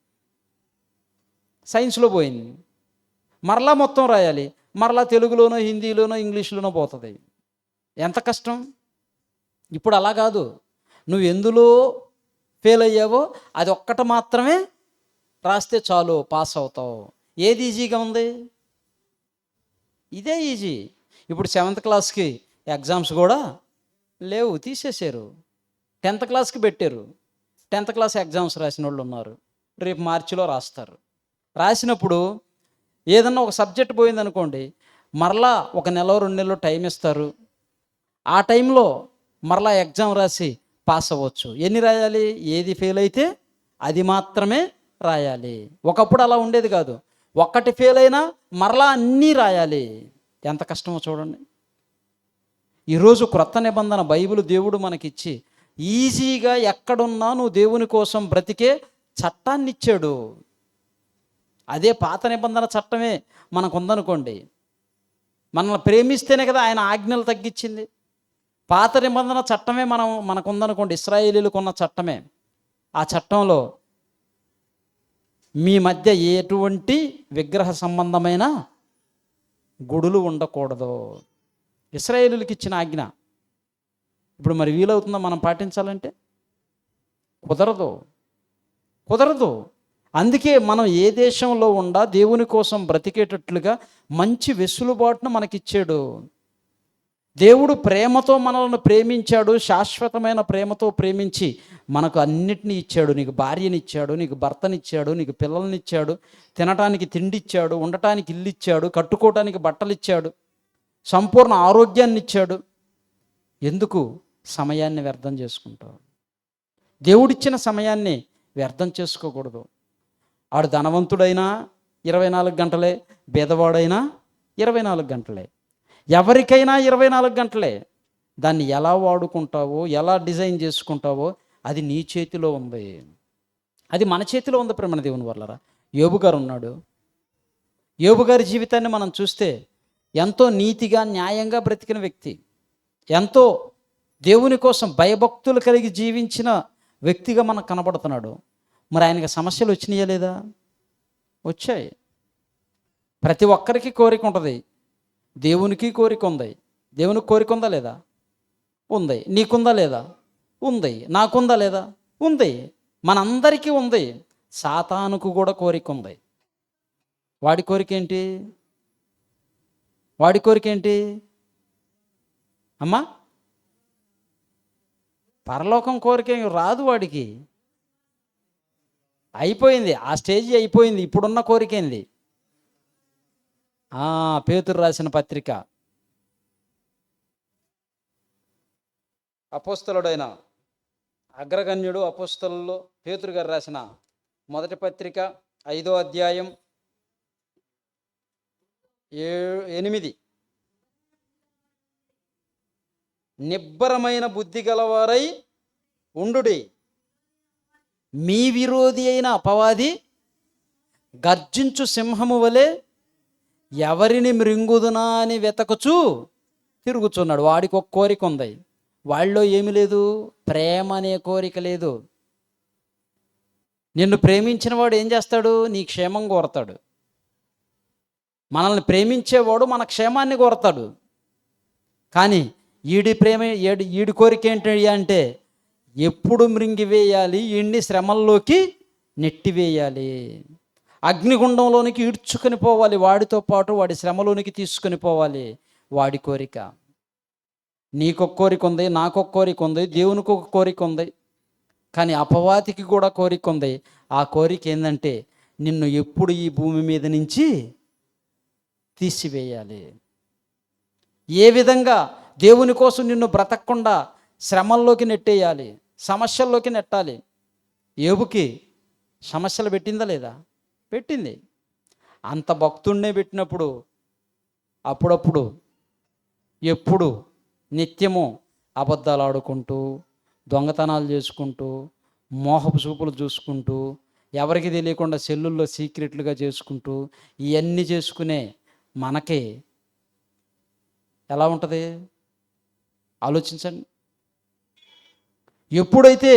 సైన్స్లో పోయింది, మరలా మొత్తం రాయాలి, మరలా తెలుగులోనో హిందీలోనో ఇంగ్లీష్లోనో పోతుంది. ఎంత కష్టం. ఇప్పుడు అలా కాదు, నువ్వు ఎందులో ఫెయిల్ అయ్యావో అది ఒక్కటి మాత్రమే రాస్తే చాలు, పాస్ అవుతావు. ఏది ఈజీగా ఉంది? ఇదే ఈజీ. ఇప్పుడు 7th క్లాస్కి ఎగ్జామ్స్ కూడా లేవు, తీసేశారు. 10th క్లాస్కి పెట్టారు. 10th క్లాస్ ఎగ్జామ్స్ రాసిన వాళ్ళు ఉన్నారు, రేపు మార్చిలో రాస్తారు. రాసినప్పుడు ఏదన్నా ఒక సబ్జెక్ట్ పోయిందనుకోండి, మరలా 1 నెల 2 నెలలు టైం ఇస్తారు. ఆ టైంలో మరలా ఎగ్జామ్ రాసి పాస్ అవ్వచ్చు. ఎన్ని రాయాలి? ఏది ఫెయిల్ అయితే అది మాత్రమే రాయాలి. ఒకప్పుడు అలా ఉండేది కాదు, ఒక్కటి ఫెయిల్ అయినా మరలా అన్నీ రాయాలి. ఎంత కష్టమో చూడండి. ఈరోజు క్రొత్త నిబంధన బైబిల్ దేవుడు మనకిచ్చి ఈజీగా ఎక్కడున్నా నువ్వు దేవుని కోసం బ్రతికే చట్టాన్ని ఇచ్చాడు. అదే పాత నిబంధన చట్టమే మనకు ఉందనుకోండి, మనల్ని ప్రేమిస్తేనే కదా ఆయన ఆజ్ఞలు తగ్గించింది. పాత నిబంధన చట్టమే మనకు ఉందనుకోండి, ఇశ్రాయేలీయులకు ఉన్న చట్టమే. ఆ చట్టంలో మీ మధ్య ఎటువంటి విగ్రహ సంబంధమైన గుడులు ఉండకూడదు. ఇశ్రాయేలీయులకు ఇచ్చిన ఆజ్ఞ ఇప్పుడు మరి వీలవుతుందో మనం పాటించాలంటే? కుదరదు, కుదరదు. అందుకే మనం ఏ దేశంలో ఉండా దేవుని కోసం బ్రతికేటట్లుగా మంచి వెసులుబాటును మనకిచ్చాడు. దేవుడు ప్రేమతో మనల్ని ప్రేమించాడు, శాశ్వతమైన ప్రేమతో ప్రేమించి మనకు అన్నిటినీ ఇచ్చాడు. నీకు భార్యనిచ్చాడు, నీకు భర్తనిచ్చాడు, నీకు పిల్లల్నిచ్చాడు, తినటానికి తిండి ఇచ్చాడు, ఉండటానికి ఇల్లు ఇచ్చాడు, కట్టుకోవటానికి బట్టలు ఇచ్చాడు, సంపూర్ణ ఆరోగ్యాన్ని ఇచ్చాడు. ఎందుకు సమయాన్ని వ్యర్థం చేసుకుంటావు? దేవుడిచ్చిన సమయాన్ని వ్యర్థం చేసుకోకూడదు. ఆడు ధనవంతుడైనా 24 గంటలే, బీదవాడైనా 24 గంటలే, ఎవరికైనా 24 గంటలే. దాన్ని ఎలా వాడుకుంటావో, ఎలా డిజైన్ చేసుకుంటావో అది నీ చేతిలో ఉంది. అది మన చేతిలో ఉంది. ప్రేమ దేవుని వల్లరా, యోబు గారు ఉన్నాడు. యోబు గారి జీవితాన్ని మనం చూస్తే ఎంతో నీతిగా, న్యాయంగా బ్రతికిన వ్యక్తి, ఎంతో దేవుని కోసం భయభక్తులు కలిగి జీవించిన వ్యక్తిగా మనకు కనబడుతున్నాడు. మరి ఆయనకి సమస్యలు వచ్చినాయా లేదా? వచ్చాయి. ప్రతి ఒక్కరికి కోరిక ఉంటుంది. దేవునికి కోరిక ఉంది. దేవునికి కోరిక ఉందా లేదా? ఉంది. నీకుందా లేదా? ఉంది. నాకుందా లేదా? ఉంది. మనందరికీ ఉంది. సాతానుకు కూడా కోరిక ఉంది. వాడి కోరిక ఏంటి? వాడి కోరిక ఏంటి అమ్మా? పరలోకం కోరిక రాదు వాడికి. అయిపోయింది, ఆ స్టేజ్ అయిపోయింది. ఇప్పుడున్న కోరిక ఏంది? పేతురు రాసిన పత్రిక, అపోస్తలుడైన అగ్రగణ్యుడు అపోస్తలుల్లో పేతురు గారు రాసిన మొదటి పత్రిక 5వ అధ్యాయం 8. నిబ్బరమైన బుద్ధి గలవారై ఉండుడి, మీ విరోధి అయిన అపవాది గర్జించు సింహము వలె ఎవరిని మృంగుదునా అని వెతకుచూ తిరుగుతున్నాడు. వాడికి ఒక కోరిక ఉంది. వాళ్ళలో ఏమి లేదు? ప్రేమ అనే కోరిక లేదు. నిన్ను ప్రేమించిన వాడు ఏం చేస్తాడు? నీ క్షేమం కోరతాడు. మనల్ని ప్రేమించేవాడు మన క్షేమాన్ని కోరతాడు. కానీ ఈడి కోరిక ఏంటి అంటే ఎప్పుడు మృంగివేయాలి, ఈడిని శ్రమల్లోకి నెట్టివేయాలి, అగ్నిగుండంలోనికి ఈడ్చుకొని పోవాలి, వాడితో పాటు వాడి శ్రమలోనికి తీసుకొని పోవాలి. వాడి కోరిక. నీకొక కోరిక ఉంది, నాకొక కోరిక ఉంది, దేవునికి ఒక కోరిక ఉంది. కానీ అపవాదికి కూడా కోరిక ఉంది. ఆ కోరిక ఏంటంటే నిన్ను ఎప్పుడు ఈ భూమి మీద నుంచి తీసివేయాలి. ఏ విధంగా దేవుని కోసం నిన్ను బ్రతకకుండా శ్రమల్లోకి నెట్టేయాలి, సమస్యల్లోకి నెట్టాలి. యోబుకి సమస్యలు పెట్టిందా లేదా? పెట్టింది. అంత భక్తుడినే పెట్టినప్పుడు అప్పుడప్పుడు ఎప్పుడు నిత్యము అబద్ధాలు ఆడుకుంటూ, దొంగతనాలు చేసుకుంటూ, మోహపు చూపులు చూసుకుంటూ, ఎవరికి తెలియకుండా సెల్లుల్లో సీక్రెట్లుగా చేసుకుంటూ, ఇవన్నీ చేసుకునే మనకి ఎలా ఉంటుంది ఆలోచించండి. ఎప్పుడైతే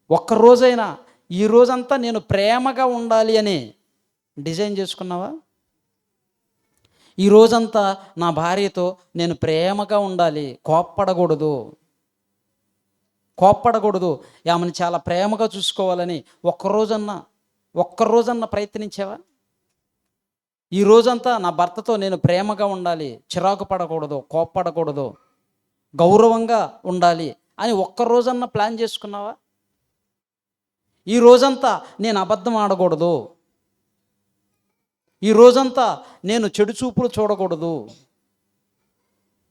ఒక్కరోజైనా ఈ రోజంతా నేను ప్రేమగా ఉండాలి అని డిజైన్ చేసుకున్నావా? ఈ రోజంతా నా భార్యతో నేను ప్రేమగా ఉండాలి, కోప్పడకూడదు, ఆమెను చాలా ప్రేమగా చూసుకోవాలని ఒక్కరోజన్నా ప్రయత్నించావా? ఈ రోజంతా నా భర్తతో నేను ప్రేమగా ఉండాలి, చిరాకు పడకూడదు, కోప్పడకూడదు, గౌరవంగా ఉండాలి అని ఒక్కరోజన్నా ప్లాన్ చేసుకున్నావా? ఈ రోజంతా నేను అబద్ధం ఆడకూడదు, ఈ రోజంతా నేను చెడు చూపులు చూడకూడదు,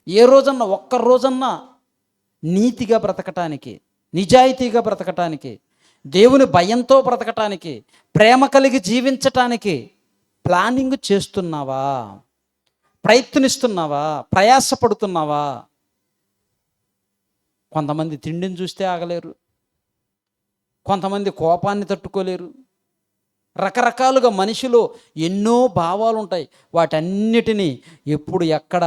ఏ రోజన్నా ఒక్కరోజన్నా నీతిగా బ్రతకటానికి, నిజాయితీగా బ్రతకటానికి, దేవుని భయంతో బ్రతకటానికి, ప్రేమ కలిగి జీవించటానికి ప్లానింగ్ చేస్తున్నావా? ప్రయత్నిస్తున్నావా? ప్రయాసపడుతున్నావా? కొంతమంది తిండిని చూస్తే ఆగలేరు, కొంతమంది కోపాన్ని తట్టుకోలేరు. రకరకాలుగా మనిషిలో ఎన్నో భావాలు ఉంటాయి. వాటన్నిటినీ ఎప్పుడు ఎక్కడ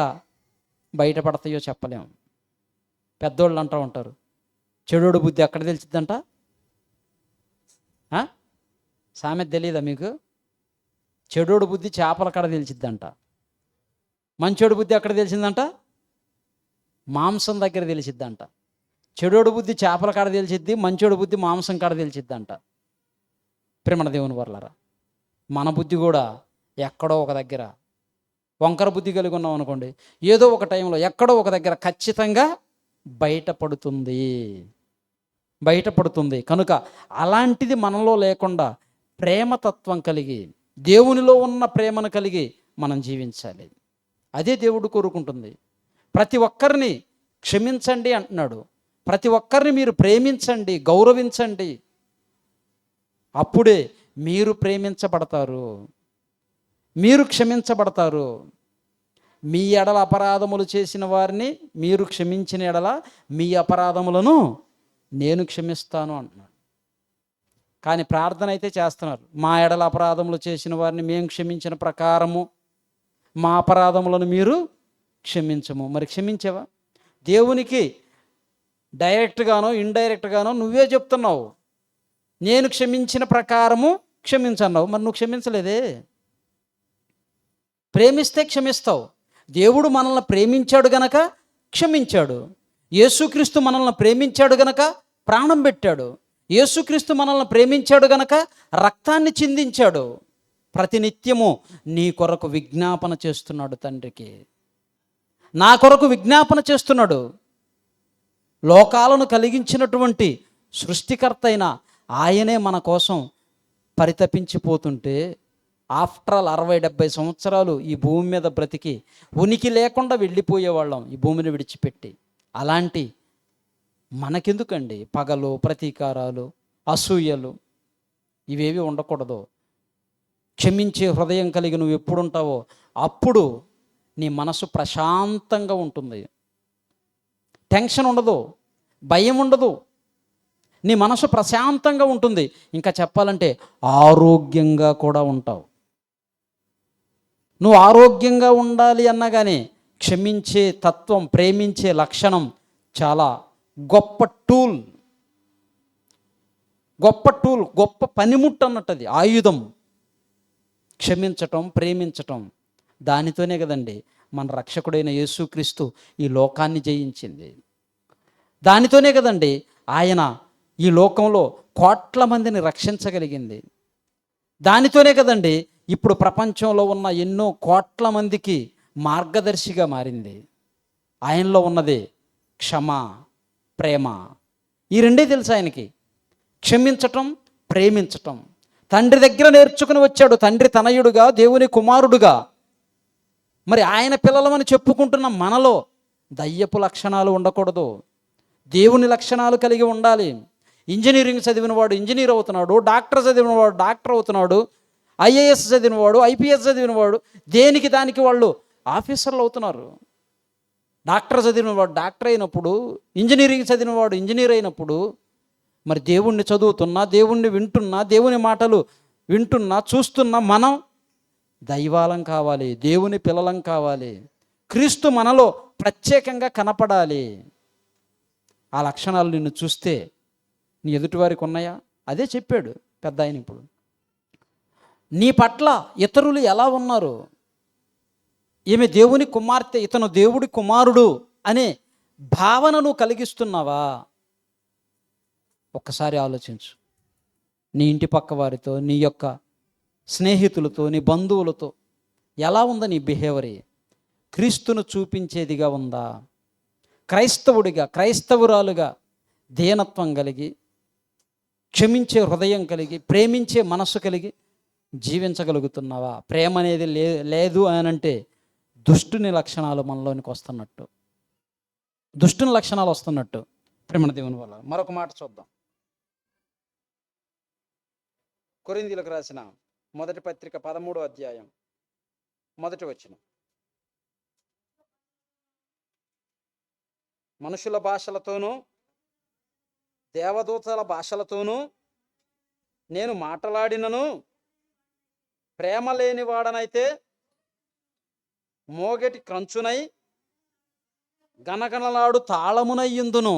బయటపడతాయో చెప్పలేము. పెద్దోళ్ళు అంటూ ఉంటారు, చెడోడు బుద్ధి ఎక్కడ తెలిసిద్దంట? సామెత తెలియదా మీకు? చెడోడు బుద్ధి చేపల కడ తెలిసిద్దంట. మంచోడు బుద్ధి ఎక్కడ తెలిసిందంట? మాంసం దగ్గర తెలిసిద్దంట. చెడోడు బుద్ధి చేపల కాడ తెలిసిద్ది, మంచోడు బుద్ధి మాంసం కాడ తెలిసిద్ది అంట. ప్రేమణ దేవుని వర్లారా, మన బుద్ధి కూడా ఎక్కడో ఒక దగ్గర వంకర బుద్ధి కలిగి ఉన్నాం అనుకోండి, ఏదో ఒక టైంలో ఎక్కడో ఒక దగ్గర ఖచ్చితంగా బయటపడుతుంది. కనుక అలాంటిది మనలో లేకుండా ప్రేమతత్వం కలిగి, దేవునిలో ఉన్న ప్రేమను కలిగి మనం జీవించాలి. అదే దేవుడు కోరుకుంటుంది. ప్రతి ఒక్కరిని క్షమించండి అంటున్నాడు. ప్రతి ఒక్కరిని మీరు ప్రేమించండి, గౌరవించండి. అప్పుడే మీరు ప్రేమించబడతారు, మీరు క్షమించబడతారు. మీ ఎడల అపరాధములు చేసిన వారిని మీరు క్షమించిన ఎడల మీ అపరాధములను నేను క్షమిస్తాను అంటున్నాడు. కానీ ప్రార్థన అయితే చేస్తున్నారు, మా ఎడల అపరాధములు చేసిన వారిని మేము క్షమించిన ప్రకారము మా అపరాధములను మీరు క్షమించము. మరి క్షమించావా? దేవునికి డైరెక్ట్గానో ఇండైరెక్ట్గానో నువ్వే చెప్తున్నావు, నేను క్షమించిన ప్రకారము క్షమించన్నావు. మరి నువ్వు క్షమించలేదే. ప్రేమిస్తే క్షమిస్తావు. దేవుడు మనల్ని ప్రేమించాడు గనక క్షమించాడు. యేసుక్రీస్తు మనల్ని ప్రేమించాడు గనక ప్రాణం పెట్టాడు. యేసుక్రీస్తు మనల్ని ప్రేమించాడు గనక రక్తాన్ని చిందించాడు. ప్రతినిత్యము నీ కొరకు విజ్ఞాపన చేస్తున్నాడు తండ్రికి, నా కొరకు విజ్ఞాపన చేస్తున్నాడు. లోకాలను కలిగించినటువంటి సృష్టికర్త అయిన ఆయనే మన కోసం పరితపించిపోతుంటే, ఆఫ్టర్ ఆల్ 60-70 సంవత్సరాలు ఈ భూమి మీద బ్రతికి ఉనికి లేకుండా వెళ్ళిపోయేవాళ్ళం ఈ భూమిని విడిచిపెట్టి. అలాంటి మనకెందుకండి పగలు, ప్రతీకారాలు, అసూయలు? ఇవేవి ఉండకూడదు. క్షమించే హృదయం కలిగి నువ్వు ఎప్పుడు ఉంటావో అప్పుడు నీ మనసు ప్రశాంతంగా ఉంటుంది. టెన్షన్ ఉండదు, భయం ఉండదు, నీ మనసు ప్రశాంతంగా ఉంటుంది. ఇంకా చెప్పాలంటే ఆరోగ్యంగా కూడా ఉంటావు. నువ్వు ఆరోగ్యంగా ఉండాలి అన్నా కానీ క్షమించే తత్వం, ప్రేమించే లక్షణం చాలా గొప్ప టూల్, గొప్ప పనిముట్టు అన్నట్టు. అది ఆయుధం. క్షమించటం, ప్రేమించటం, దానితోనే కదండి మన రక్షకుడైన యేసుక్రీస్తు ఈ లోకాన్ని జయించింది. దానితోనే కదండి ఆయన ఈ లోకంలో కోట్ల మందిని రక్షించగలిగింది. దానితోనే కదండి ఇప్పుడు ప్రపంచంలో ఉన్న ఎన్నో కోట్ల మందికి మార్గదర్శిగా మారింది. ఆయనలో ఉన్నది క్షమ, ప్రేమ. ఈ రెండే తెలుసు ఆయనకి, క్షమించటం, ప్రేమించటం. తండ్రి దగ్గర నేర్చుకుని వచ్చాడు, తండ్రి తనయుడుగా, దేవుని కుమారుడుగా. మరి ఆయన పిల్లలమని చెప్పుకుంటున్న మనలో దయ్యపు లక్షణాలు ఉండకూడదు, దేవుని లక్షణాలు కలిగి ఉండాలి. ఇంజనీరింగ్ చదివినవాడు ఇంజనీర్ అవుతున్నాడు, డాక్టర్ చదివినవాడు డాక్టర్ అవుతున్నాడు, ఐఏఎస్ చదివినవాడు ఐపీఎస్ చదివినవాడు దేనికి దానికి వాళ్ళు ఆఫీసర్లు అవుతున్నారు. డాక్టర్ చదివినవాడు డాక్టర్ అయినప్పుడు, ఇంజనీరింగ్ చదివినవాడు ఇంజనీర్ అయినప్పుడు, మరి దేవుణ్ణి చదువుతున్నా, దేవుణ్ణి వింటున్నా, దేవుని మాటలు వింటున్నా, చూస్తున్నా మనం దైవాలం కావాలి, దేవుని పిల్లలం కావాలి. క్రీస్తు మనలో ప్రత్యేకంగా కనపడాలి. ఆ లక్షణాలు నిన్ను చూస్తే నీ ఎదుటివారికి ఉన్నాయా? అదే చెప్పాడు పెద్ద ఆయన. ఇప్పుడు నీ పట్ల ఇతరులు ఎలా ఉన్నారు? ఈమె దేవుని కుమార్తె, ఇతను దేవుడి కుమారుడు అనే భావనను కలిగిస్తున్నావా? ఒక్కసారి ఆలోచించు. నీ ఇంటి పక్క వారితో, నీ యొక్క స్నేహితులతో, నీ బంధువులతో ఎలా ఉందా నీ బిహేవియర్? క్రీస్తును చూపించేదిగా ఉందా? క్రైస్తవుడిగా, క్రైస్తవురాలుగా దీనత్వం కలిగి, క్షమించే హృదయం కలిగి, ప్రేమించే మనస్సు కలిగి జీవించగలుగుతున్నావా? ప్రేమ అనేది లేదు అని అంటే దుష్టుని లక్షణాలు మనలోనికి వస్తున్నట్టు, దుష్టుని లక్షణాలు వస్తున్నట్టు. ప్రేమ దేవుని వల్ల. మరొక మాట చూద్దాం. కొరింథీయులకు రాసిన మొదటి పత్రిక 13వ అధ్యాయం 1వ వచనం. మనుషుల భాషలతోనూ దేవదూతల భాషలతోనూ నేను మాట్లాడినను ప్రేమ లేని వాడనైతే మోగటి కంచునై గనగనలాడు తాళమునయ్యుందును.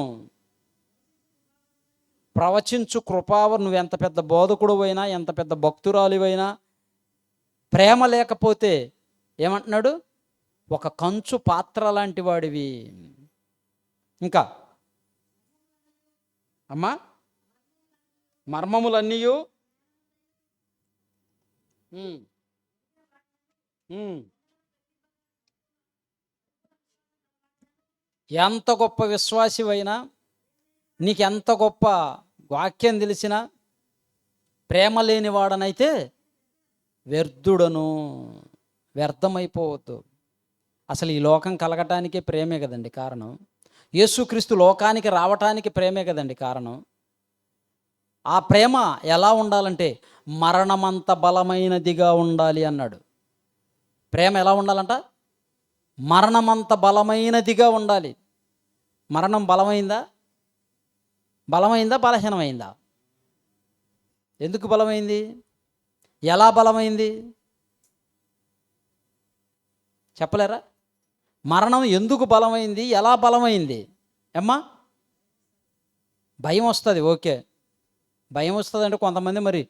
ప్రవచించు కృపావర్, నువ్వెంత పెద్ద బోధకుడు అయినా, ఎంత పెద్ద భక్తురాలివైనా, ప్రేమ లేకపోతే ఏమంటున్నాడు? ఒక కంచు పాత్ర లాంటి వాడివి. ఇంకా అమ్మా, మర్మములన్నీయు ఎంత గొప్ప విశ్వాసివైనా, నీకెంత గొప్ప వాక్యం తెలిసినా, ప్రేమ లేనివాడనైతే వ్యర్థుడను. వ్యర్థమైపోవద్దు. అసలు ఈ లోకం కలగటానికే ప్రేమే కదండి కారణం. యేసుక్రీస్తు లోకానికి రావటానికి ప్రేమే కదండి కారణం. ఆ ప్రేమ ఎలా ఉండాలంటే మరణమంత బలమైనదిగా ఉండాలి అన్నాడు. ప్రేమ ఎలా ఉండాలంట? మరణమంత బలమైనదిగా ఉండాలి. మరణం బలమైందా? బలహీనమైందా? ఎందుకు బలమైంది? ఎలా బలమైంది చెప్పలేరా? మరణం ఎందుకు బలమైంది, ఎలా బలమైంది? అమ్మా, భయం వస్తుంది. ఓకే, భయం వస్తుంది అంటే కొంతమంది మరి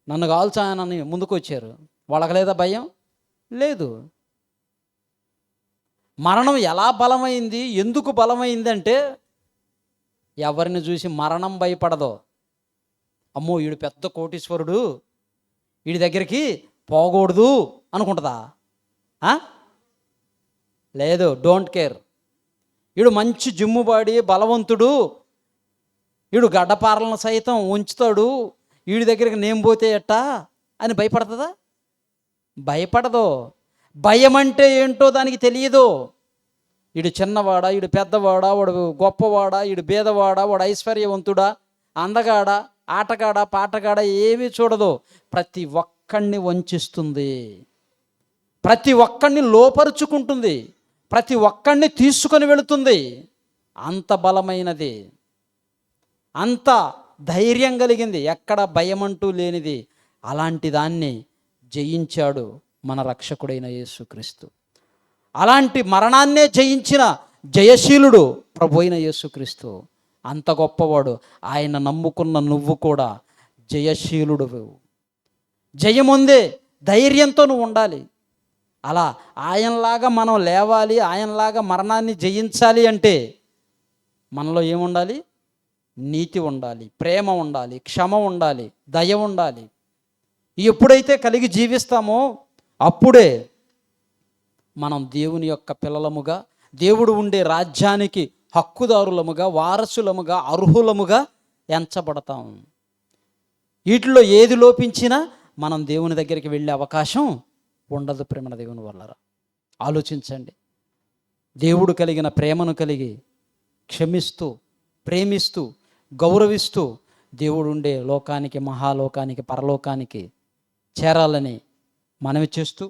నన్ను కాల్చానని ముందుకు వచ్చారు. వాళ్ళకి లేదా భయం? లేదు. మరణం ఎలా బలమైంది, ఎందుకు బలమైంది అంటే, ఎవరిని చూసి మరణం భయపడదో. అమ్మో, వీడు పెద్ద కోటీశ్వరుడు, వీడి దగ్గరికి పోకూడదు అనుకుంటుందా? లేదు, డోంట్ కేర్. వీడు మంచి జిమ్ముబాడి బలవంతుడు, వీడు గడ్డపారలను సైతం ఉంచుతాడు, వీడి దగ్గరికి నేను పోతే ఎట్టా అని భయపడుతుందా? భయపడదు. భయం అంటే ఏంటో దానికి తెలియదు. వీడు చిన్నవాడా, వీడు పెద్దవాడా, వాడు గొప్పవాడా, వీడు బేదవాడా, వాడు ఐశ్వర్యవంతుడా, అందగాడా, ఆటగాడా, పాటగాడా ఏమీ చూడదు. ప్రతి ఒక్కడిని వంచిస్తుంది, ప్రతి ఒక్కడిని లోపరుచుకుంటుంది, ప్రతి ఒక్కడిని తీసుకొని వెళుతుంది. అంత బలమైనది, అంత ధైర్యం కలిగింది, ఎక్కడ భయమంటూ లేనిది. అలాంటి దాన్ని జయించాడు మన రక్షకుడైన యేసుక్రీస్తు. అలాంటి మరణాన్నే జయించిన జయశీలుడు ప్రభు అయిన యేసుక్రీస్తు. అంత గొప్పవాడు. ఆయన నమ్ముకున్న నువ్వు కూడా జయశీలుడు. జయముందే ధైర్యంతో నువ్వు ఉండాలి. అలా ఆయనలాగా మనం లేవాలి, ఆయనలాగా మరణాన్ని జయించాలి అంటే మనలో ఏముండాలి? నీతి ఉండాలి, ప్రేమ ఉండాలి, క్షమ ఉండాలి, దయ ఉండాలి. ఎప్పుడైతే కలిగి జీవిస్తామో అప్పుడే మనం దేవుని యొక్క పిల్లలముగా, దేవుడు ఉండే రాజ్యానికి హక్కుదారులముగా, వారసులముగా, అర్హులముగా ఎంచబడతాం. వీటిలో ఏది లోపించినా మనం దేవుని దగ్గరికి వెళ్ళే అవకాశం ఉండదు. ప్రేమ దేవుని వల్ల ఆలోచించండి. దేవుడు కలిగిన ప్రేమను కలిగి క్షమిస్తూ, ప్రేమిస్తూ, గౌరవిస్తూ దేవుడు ఉండే లోకానికి, మహాలోకానికి, పరలోకానికి చేరాలని మనవి చేస్తూ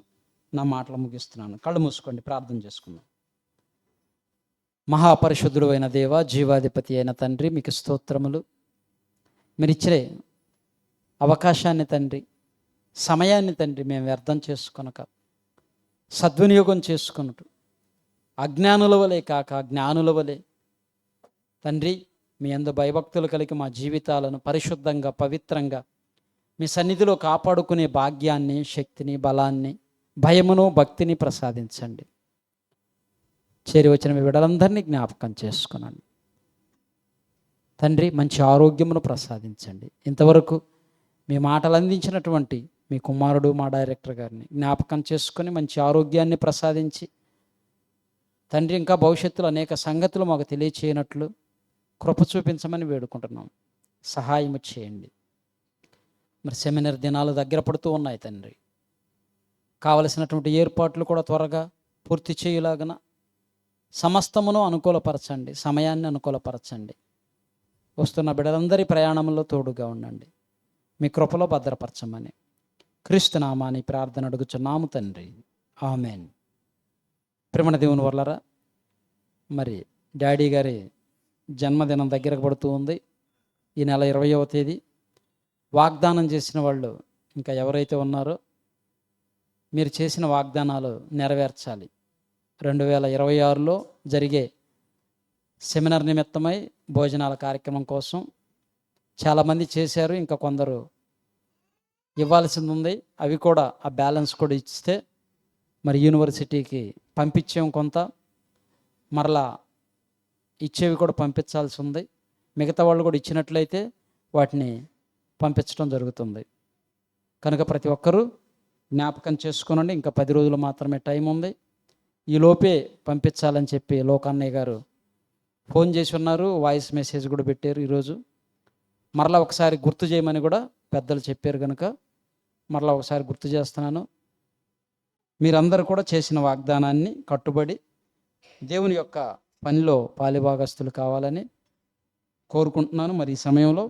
నా మాటలు ముగిస్తున్నాను. కళ్ళు మూసుకోండి, ప్రార్థన చేసుకుందాం. మహాపరిశుద్ధుడు అయిన దేవ, జీవాధిపతి అయిన తండ్రి, మీకు స్తోత్రములు. మీరు ఇచ్చే అవకాశాన్ని తండ్రి, సమయాన్ని తండ్రి మేము వ్యర్థం చేసుకొనక సద్వినియోగం చేసుకున్నట్టు అజ్ఞానుల వలె కాక జ్ఞానుల వలె తండ్రి మీ యందు భయభక్తులు కలిగి మా జీవితాలను పరిశుద్ధంగా, పవిత్రంగా మీ సన్నిధిలో కాపాడుకునే భాగ్యాన్ని, శక్తిని, బలాన్ని, భయమును, భక్తిని ప్రసాదించండి. చేరి వచ్చిన మీ బిడ్డలందరినీ జ్ఞాపకం చేసుకున్నాను తండ్రి. మంచి ఆరోగ్యమును ప్రసాదించండి. ఇంతవరకు మీ మాటలు అందించినటువంటి మీ కుమారుడు, మా డైరెక్టర్ గారిని జ్ఞాపకం చేసుకొని మంచి ఆరోగ్యాన్ని ప్రసాదించి తండ్రి, ఇంకా భవిష్యత్తులో అనేక సంగతులు మాకు తెలియచేయనట్లు కృప చూపించమని వేడుకుంటున్నాం. సహాయం చేయండి. మరి సెమినార్ దినాలు దగ్గర పడుతూ ఉన్నాయి తండ్రి. కావలసినటువంటి ఏర్పాట్లు కూడా త్వరగా పూర్తి చేయలాగన సమస్తమును అనుకూలపరచండి, సమయాన్ని అనుకూలపరచండి. వస్తున్న బిడ్డలందరి ప్రయాణంలో తోడుగా ఉండండి. మీ కృపలో భద్రపరచమని క్రీస్తు నామాని ప్రార్థన అడుగుచున్నాము తండ్రి. ఆమెన్. ప్రేమ దేవుని వల్లరా, మరి డాడీ గారి జన్మదినం దగ్గరకు పడుతూ ఉంది. ఈ నెల 20వ తేదీ. వాగ్దానం చేసిన వాళ్ళు ఇంకా ఎవరైతే ఉన్నారో మీరు చేసిన వాగ్దానాలు నెరవేర్చాలి. 2026లో జరిగే సెమినార్ నిమిత్తమై భోజనాల కార్యక్రమం కోసం చాలామంది చేశారు. ఇంకా కొందరు ఇవ్వాల్సింది ఉంది. అవి కూడా, ఆ బ్యాలెన్స్ కూడా ఇస్తే మరి యూనివర్సిటీకి పంపించాం. కొంత మరలా ఇచ్చేవి కూడా పంపించాల్సి ఉంది. మిగతా వాళ్ళు కూడా ఇచ్చినట్లయితే వాటిని పంపించడం జరుగుతుంది. కనుక ప్రతి ఒక్కరూ జ్ఞాపకం చేసుకోనండి. ఇంకా 10 రోజులు మాత్రమే టైం ఉంది. ఈలోపే పంపించాలని చెప్పి లోకన్నయ్య గారు ఫోన్ చేసి ఉన్నారు, వాయిస్ మెసేజ్ కూడా పెట్టారు. ఈరోజు మరలా ఒకసారి గుర్తు చేయమని కూడా పెద్దలు చెప్పారు. కనుక మరలా ఒకసారి గుర్తు చేస్తున్నాను. మీరందరూ కూడా చేసిన వాగ్దానాన్ని కట్టుబడి దేవుని యొక్క పనిలో పాలిభాగస్తులు కావాలని కోరుకుంటున్నాను. మరి ఈ సమయంలో